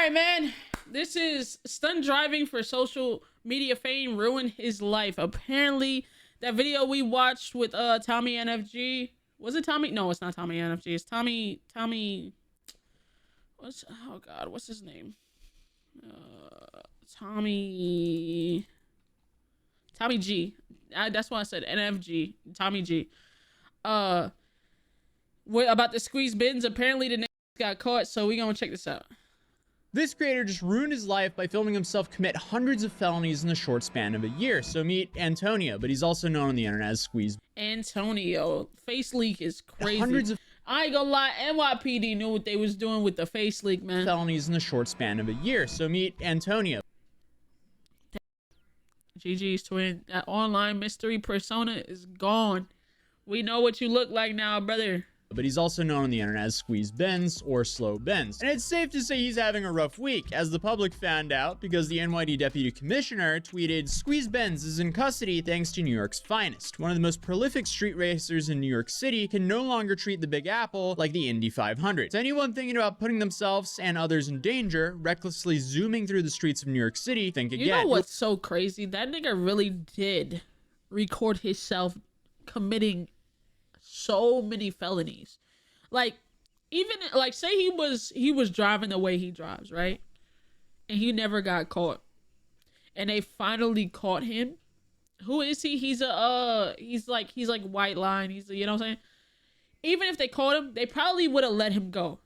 right, man. This is stunt driving for social media fame ruined his life. Apparently, that video we watched with Tommy NFG, was it Tommy? No, it's not Tommy NFG. It's Tommy. What's his name? Tommy G. That's why I said NFG. Tommy G. About the squeeze bins. Apparently, the nigga got caught. So we gonna check this out. This creator just ruined his life by filming himself commit hundreds of felonies in the short span of a year. So meet Antonio, but he's also known on the internet as Squeeze. Antonio. Face leak is crazy. I ain't gonna lie, NYPD knew what they was doing with the face leak, man. Felonies in the short span of a year. So meet Antonio. GG's twin. That online mystery persona is gone. We know what you look like now, brother. But he's also known on the internet as Squeeze Benz or Slow Benz. And it's safe to say he's having a rough week, as the public found out because the NYD Deputy Commissioner tweeted, "Squeeze Benz is in custody thanks to New York's finest. One of the most prolific street racers in New York City can no longer treat the Big Apple like the Indy 500. To anyone thinking about putting themselves and others in danger, recklessly zooming through the streets of New York City, think again." You know what's so crazy? That nigga really did record himself committing so many felonies. Like, even like, say he was driving the way he drives, right? And he never got caught, and they finally caught him. Who is he? He's like white line. You know what I'm saying? Even if they caught him, they probably would have let him go,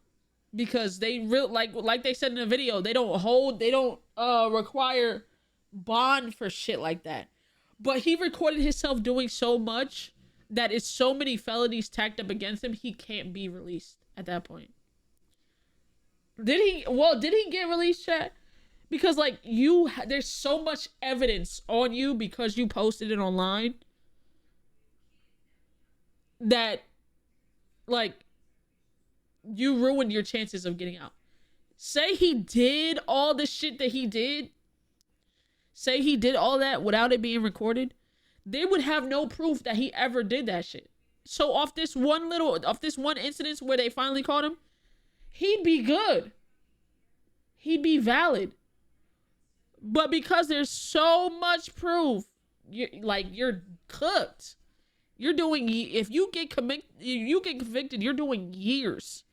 because they like they said in the video, they don't require bond for shit like that. But he recorded himself doing so much that is so many felonies tacked up against him, he can't be released at that point. Did he get released, chat? Because like there's so much evidence on you because you posted it online that like you ruined your chances of getting out. Say he did all the shit that he did. Say he did all that without it being recorded. They would have no proof that he ever did that shit. So off this one incident where they finally caught him, he'd be good. He'd be valid. But because there's so much proof, you're cooked. You're doing, if you get convicted, you're doing years.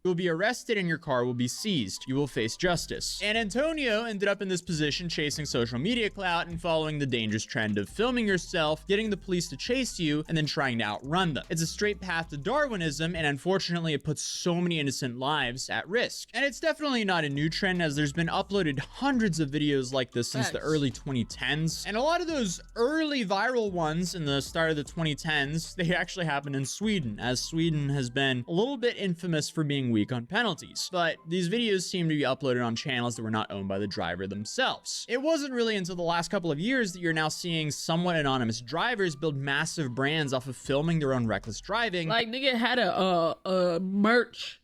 You will be arrested and your car will be seized. You will face justice. And Antonio ended up in this position chasing social media clout and following the dangerous trend of filming yourself, getting the police to chase you, and then trying to outrun them. It's a straight path to Darwinism, and unfortunately it puts so many innocent lives at risk. And it's definitely not a new trend, as there's been uploaded hundreds of videos like this since the early 2010s. And a lot of those early viral ones in the start of the 2010s, they actually happened in Sweden, as Sweden has been a little bit infamous for being weak on penalties. But these videos seem to be uploaded on channels that were not owned by the driver themselves. It wasn't really until the last couple of years that you're now seeing somewhat anonymous drivers build massive brands off of filming their own reckless driving. Like, nigga had a merch.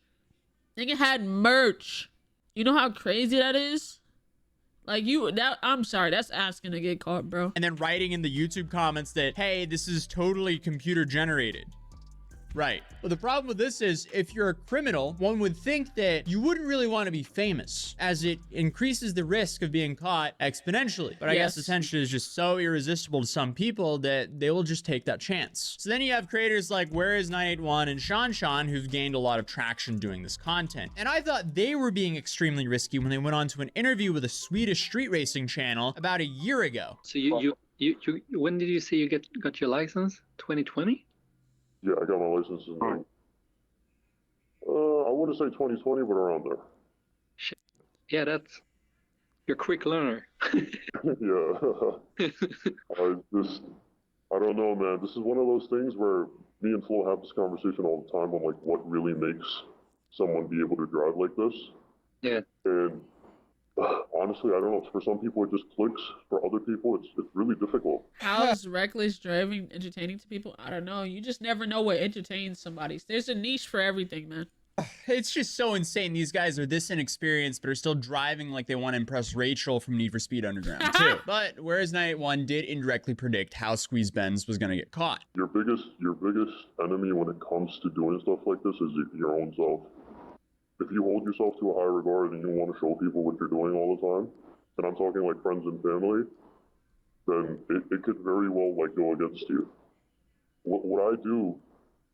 Nigga had merch. You know how crazy that is? Like, I'm sorry, that's asking to get caught, bro. And then writing in the YouTube comments that, hey, this is totally computer generated. Right. Well, the problem with this is, if you're a criminal, one would think that you wouldn't really want to be famous, as it increases the risk of being caught exponentially. But I guess attention is just so irresistible to some people that they will just take that chance. So then you have creators like Where Is 981 and Sean who've gained a lot of traction doing this content. And I thought they were being extremely risky when they went on to an interview with a Swedish street racing channel about a year ago. So you when did you say you got your license? 2020? Yeah, I got my license in, I wouldn't say 2020, but around there. Shit. Yeah, you're a quick learner. Yeah. I don't know, man. This is one of those things where me and Flo have this conversation all the time on like what really makes someone be able to drive like this. Yeah. And honestly, I don't know. For some people, it just clicks. For other people, it's really difficult. How's reckless driving entertaining to people? I don't know. You just never know what entertains somebody. There's a niche for everything, man. It's just so insane. These guys are this inexperienced, but are still driving like they want to impress Rachel from Need for Speed Underground, too. But Whereas 981 did indirectly predict how Squeeze Benz was going to get caught. Your biggest enemy when it comes to doing stuff like this is your own self. if you hold yourself to a high regard and you want to show people what you're doing all the time, and I'm talking like friends and family, then it could very well like go against you. What I do,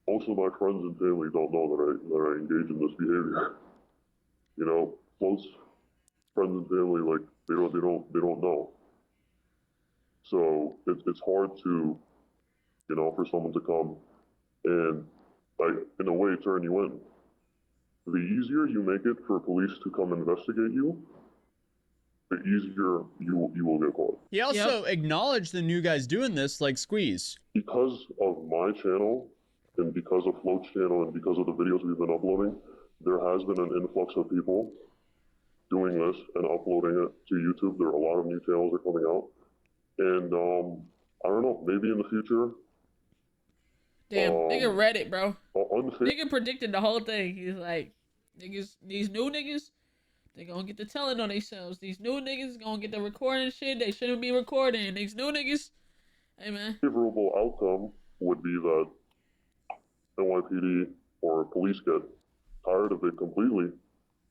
most of my friends and family don't know that I engage in this behavior. You know, close friends and family, like they don't know. So it's hard to, you know, for someone to come and like in a way turn you in. The easier you make it for police to come investigate you, the easier you will get caught. He also acknowledged the new guys doing this, like Squeeze. Because of my channel and because of Float's channel and because of the videos we've been uploading, there has been an influx of people doing this and uploading it to YouTube. There are a lot of new channels that are coming out. And I don't know, maybe in the future. Damn, nigga read it, bro. Nigga predicted the whole thing. He's like, niggas, these new niggas, they gonna get the telling on themselves. These new niggas gonna get the recording shit they shouldn't be recording. These new niggas, hey man. Favorable outcome would be that NYPD or police get tired of it completely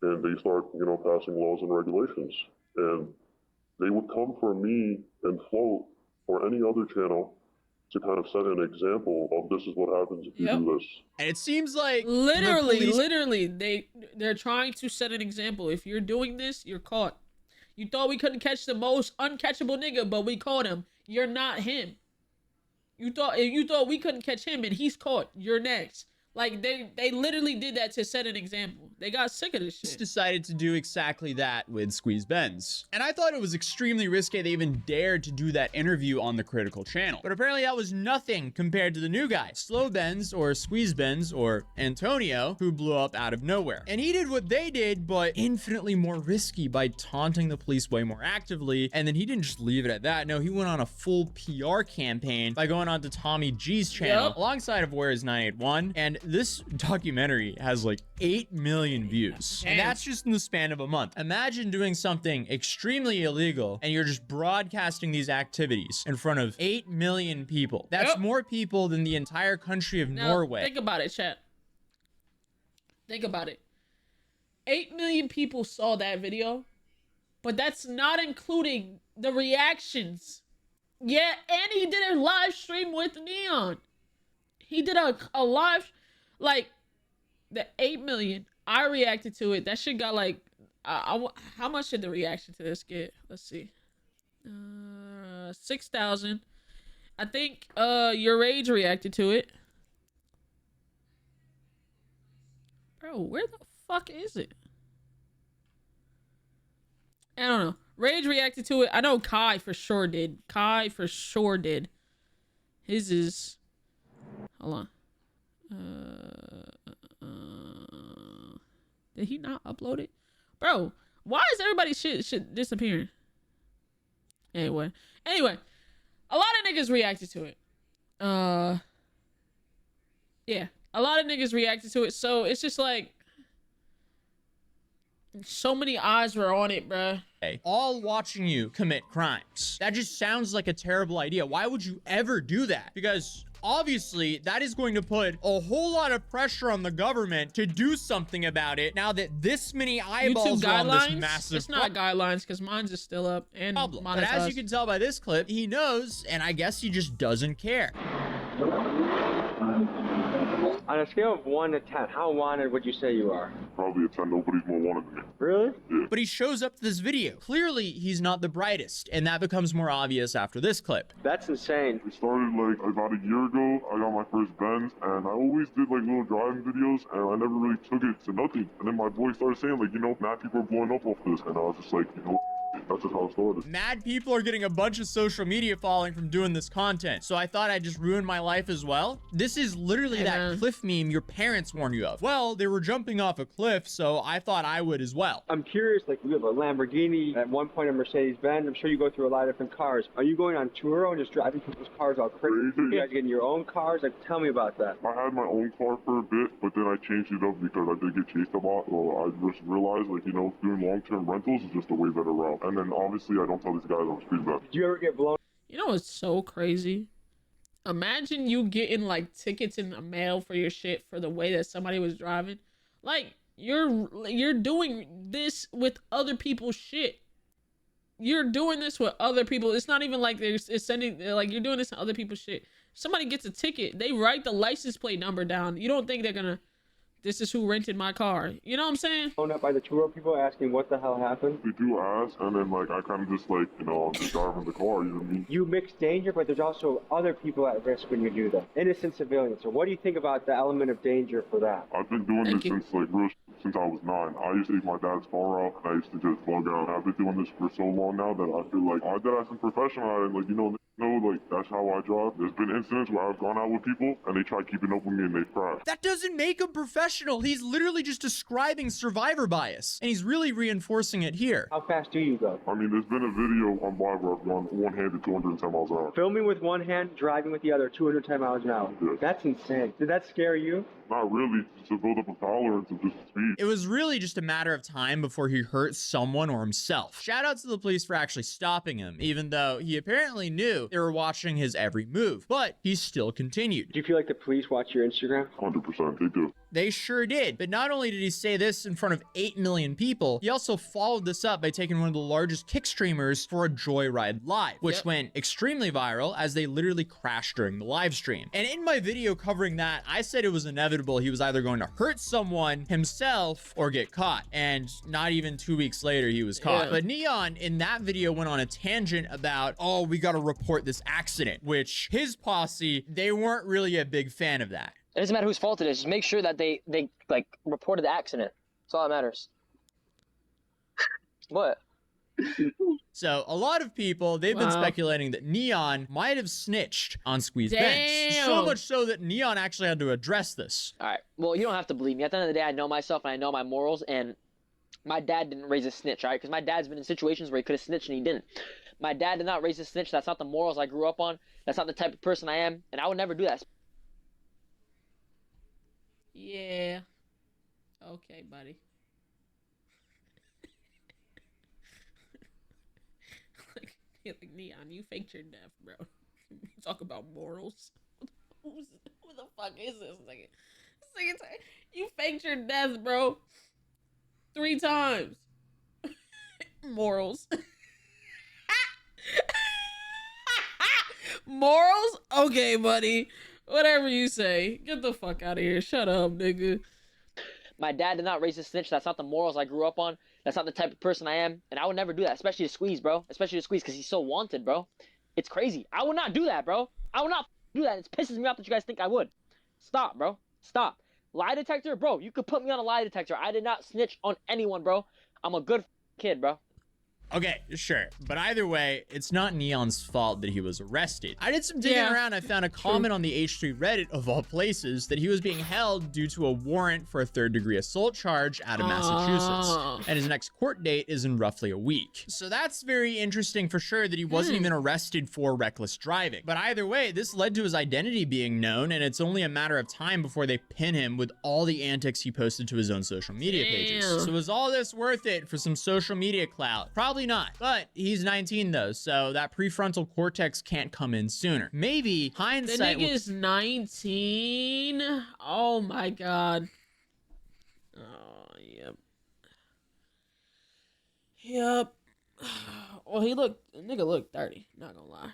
and they start, you know, passing laws and regulations. And they would come for me and Float or any other channel to kind of set an example of this is what happens if you do this. And it seems like literally they're trying to set an example. If you're doing this, you're caught. You thought we couldn't catch the most uncatchable nigga, but we caught him. You're not him. You thought we couldn't catch him and he's caught. You're next. Like they literally did that to set an example. They got sick of this shit. Decided to do exactly that with Squeeze Benz. And I thought it was extremely risky they even dared to do that interview on the Critical channel. But apparently that was nothing compared to the new guy, Slow Benz or Squeeze Benz or Antonio, who blew up out of nowhere. And he did what they did, but infinitely more risky by taunting the police way more actively. And then he didn't just leave it at that. No, he went on a full PR campaign by going on to Tommy G's channel alongside of Where Is 981. And this documentary has like 8 million views. And that's just in the span of a month. Imagine doing something extremely illegal and you're just broadcasting these activities in front of 8 million people. That's more people than the entire country of Norway. Think about it, chat. Think about it. 8 million people saw that video, but that's not including the reactions. Yeah, and he did a live stream with Neon. He did a live, like, the 8 million. I reacted to it. That shit got like, how much did the reaction to this get? Let's see. 6,000. I think Your Rage reacted to it. Bro, where the fuck is it? I don't know. Rage reacted to it. I know Kai for sure did. His is... Hold on. Did he not upload it? Bro, why is everybody's shit disappearing? Anyway. A lot of niggas reacted to it. Yeah. A lot of niggas reacted to it. So it's just like... So many eyes were on it, bruh. All watching you commit crimes. That just sounds like a terrible idea. Why would you ever do that? Because obviously that is going to put a whole lot of pressure on the government to do something about it now that this many eyeballs are on this massive It's not guidelines because mine's is still up and problem. But as you can tell by this clip, he knows, and I guess he just doesn't care. On a scale of 1 to 10, how wanted would you say you are? Probably a 10. Nobody's more wanted than me. Really? Yeah. But he shows up to this video. Clearly, he's not the brightest, and that becomes more obvious after this clip. That's insane. It started like about a year ago. I got my first Benz, and I always did like little driving videos, and I never really took it to nothing. And then my boy started saying like, you know, mad people are blowing up off this, and I was just like, you know, that's just how it started. Mad people are getting a bunch of social media following from doing this content, so I thought I'd just ruin my life as well. This is literally that cliff meme your parents warned you of. Well, they were jumping off a cliff, so I thought I would as well. I'm curious, like you have a Lamborghini, at one point a Mercedes-Benz. I'm sure you go through a lot of different cars. Are you going on tour and just driving people's cars all crazy? You guys getting your own cars? Like, tell me about that. I had my own car for a bit, but then I changed it up because I did get chased a lot. So I just realized, like, you know, doing long-term rentals is just a way better route. And then obviously I don't tell these guys I'm speed bad. Did you ever get blown? You know what's so crazy? Imagine you getting like tickets in the mail for your shit for the way that somebody was driving. Like, You're doing this with other people's shit. You're doing this with other people. It's not even like it's sending, like, you're doing this to other people's shit. Somebody gets a ticket, they write the license plate number down. You don't think they're gonna, this is who rented my car. You know what I'm saying? Phoned up by the tour people asking what the hell happened. They do ask, and then like I kind of just like, you know, I'm just driving the car. You know what I mean? You mix danger, but there's also other people at risk when you do that. Innocent civilians. So what do you think about the element of danger for that? I've been doing this since like since I was 9. I used to take my dad's car out, and I used to just bug out. I've been doing this for so long now that I feel like my dad's a professional at it. Like, you know, like that's how I drive. There's been incidents where I've gone out with people and they try keeping up with me and they crash. That doesn't make him professional. He's literally just describing survivor bias, and he's really reinforcing it here. How fast do you go? I mean, there's been a video on live where I've gone one-handed 210 miles an hour. Filming with one hand, driving with the other, 210 miles an hour. Yeah. That's insane. Did that scare you? Not really, to build up a tolerance of just speed. It was really just a matter of time before he hurt someone or himself. Shout out to the police for actually stopping him, even though he apparently knew they were watching his every move, but he still continued. Do you feel like the police watch your Instagram? 100%, they do. They sure did. But not only did he say this in front of 8 million people, he also followed this up by taking one of the largest kick streamers for a joyride live, which went extremely viral as they literally crashed during the live stream. And in my video covering that, I said it was inevitable he was either going to hurt someone himself or get caught. And not even 2 weeks later, he was caught. But Neon in that video went on a tangent about, oh, we got to report this accident, which his posse, they weren't really a big fan of that. It doesn't matter whose fault it is. Just make sure that they like reported the accident. That's all that matters. What? So a lot of people, they've been speculating that Neon might have snitched on Squeeze Bench. So much so that Neon actually had to address this. All right. Well, you don't have to believe me. At the end of the day, I know myself and I know my morals. And my dad didn't raise a snitch, all right? Because my dad's been in situations where he could have snitched and he didn't. My dad did not raise a snitch. That's not the morals I grew up on. That's not the type of person I am. And I would never do that. Yeah. Okay, buddy. like Neon, you faked your death, bro. Talk about morals. Who the fuck is this nigga? You faked your death, bro. 3 times. Morals. Morals? Okay, buddy. Whatever you say. Get the fuck out of here. Shut up, nigga. My dad did not raise a snitch. That's not the morals I grew up on. That's not the type of person I am. And I would never do that, especially to Squeeze, bro. Especially to Squeeze, because he's so wanted, bro. It's crazy. I would not do that, bro. I would not do that. It pisses me off that you guys think I would. Stop, bro. Stop. Lie detector? Bro, you could put me on a lie detector. I did not snitch on anyone, bro. I'm a good kid, bro. Okay, sure. But either way, it's not Neon's fault that he was arrested. I did some digging around. I found a comment on the H3 Reddit, of all places, that he was being held due to a warrant for a 3rd-degree assault charge out of Massachusetts. And his next court date is in roughly a week. So that's very interesting for sure that he wasn't even arrested for reckless driving. But either way, this led to his identity being known, and it's only a matter of time before they pin him with all the antics he posted to his own social media pages. So was all this worth it for some social media clout? Probably not, but he's 19 though, so that prefrontal cortex can't come in sooner. Maybe hindsight. The nigga's 19. Oh my god. Oh, yep. Yep. Well, nigga looked 30, not gonna lie,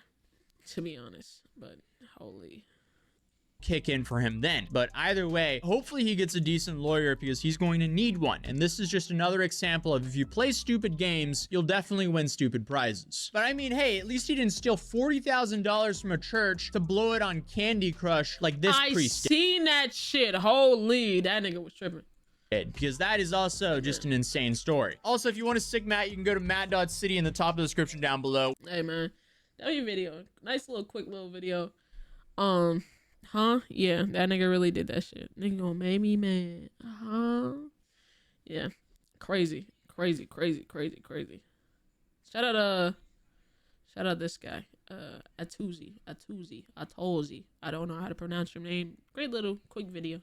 to be honest, but holy. Kick in for him then. But either way, hopefully he gets a decent lawyer because he's going to need one. And this is just another example of if you play stupid games, you'll definitely win stupid prizes. But I mean, hey, at least he didn't steal $40,000 from a church to blow it on Candy Crush like this priest did. I seen that shit. Holy, that nigga was tripping. Because that is also just an insane story. Also, if you want to stick Matt, you can go to matt.city in the top of the description down below. Hey man, that was your video. Nice little quick little video. Huh? Yeah, that nigga really did that shit. Nigga gonna make me mad. Yeah. Crazy. Shout out this guy. Atuzi. I don't know how to pronounce your name. Great little quick video.